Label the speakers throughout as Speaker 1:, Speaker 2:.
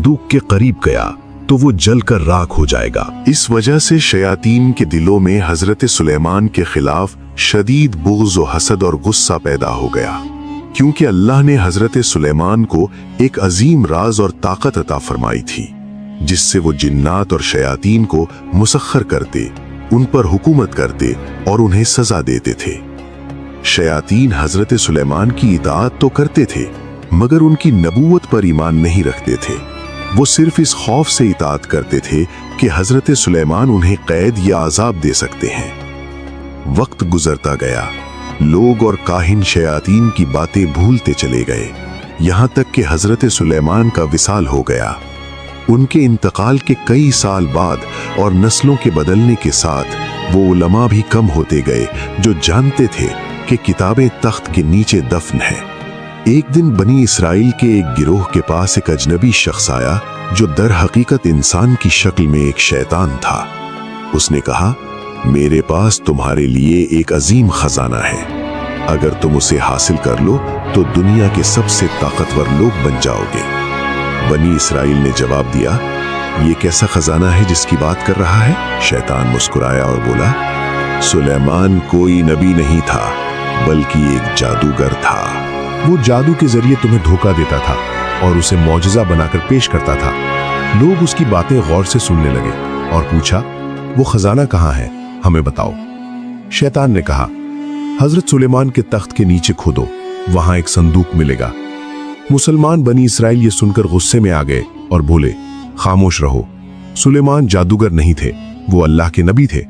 Speaker 1: संदूक के करीब गया तो वो जलकर राख हो जाएगा।
Speaker 2: इस वजह से शयातीन के दिलों में हजरत सुलेमान के खिलाफ शदीद बुग़्ज़ और हसद और गुस्सा पैदा हो गया, क्योंकि अल्लाह ने हजरत सुलेमान को एक अजीम राज और ताकत अता फरमाई थी, जिससे वो जिन्नात और शयातीन को मुसख्खर करते, उन पर हुकूमत करते और उन्हें सजा देते थे। शयातीन हजरत सुलेमान की इताअत तो करते थे, मगर उनकी नबूवत पर ईमान नहीं रखते थे। वो सिर्फ इस खौफ से इताअत करते थे कि हजरत सुलेमान उन्हें कैद या अजाब दे सकते हैं। वक्त गुजरता गया, लोग और काहिन शयातीन की बातें भूलते चले गए, यहाँ तक कि हजरत सुलेमान का विसाल हो गया। उनके इंतकाल के कई साल बाद और नस्लों के बदलने के साथ वो उलमा भी कम होते गए जो जानते थे कि किताबें तख्त के नीचे दफन है। एक दिन बनी इसराइल के एक गिरोह के पास एक अजनबी शख्स आया जो दर हकीकत इंसान की शक्ल में एक शैतान था। उसने कहा, मेरे पास तुम्हारे लिए एक अजीम खजाना है, अगर तुम उसे हासिल कर लो तो दुनिया के सबसे ताकतवर लोग बन जाओगे। बनी इसराइल ने जवाब दिया, ये कैसा खजाना है जिसकी बात कर रहा है? शैतान मुस्कुराया और बोला, सुलेमान कोई नबी नहीं था, बल्कि एक जादूगर था।
Speaker 1: वो जादू के जरिए तुम्हें धोखा देता था और उसे मौजज़ा बनाकर पेश करता था। लोग उसकी बातें गौर से सुनने लगे और पूछा, वो खजाना कहाँ है, हमें बताओ। शैतान ने कहा, हजरत सुलेमान के तख्त के नीचे खोदो, वहां एक संदूक मिलेगा। मुसलमान बनी इसराइल ये सुनकर गुस्से में आ गए और बोले, खामोश रहो, सुलेमान जादूगर नहीं थे, वो अल्लाह के नबी थे।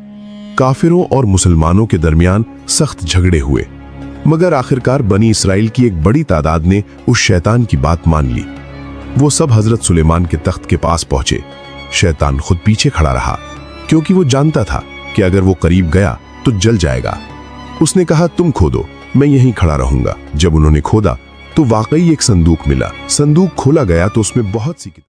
Speaker 1: काफिरों और मुसलमानों के दरमियान सख्त झगड़े हुए, मगर आखिरकार बनी इसराइल की एक बड़ी तादाद ने उस शैतान की बात मान ली। वो सब हजरत सुलेमान के तख्त के पास पहुंचे। शैतान खुद पीछे खड़ा रहा, क्योंकि वो जानता था कि अगर वो करीब गया तो जल जाएगा। उसने कहा, तुम खोदो, मैं यहीं खड़ा रहूंगा। जब उन्होंने खोदा तो वाकई एक संदूक मिला। संदूक खोला गया तो उसमें बहुत सी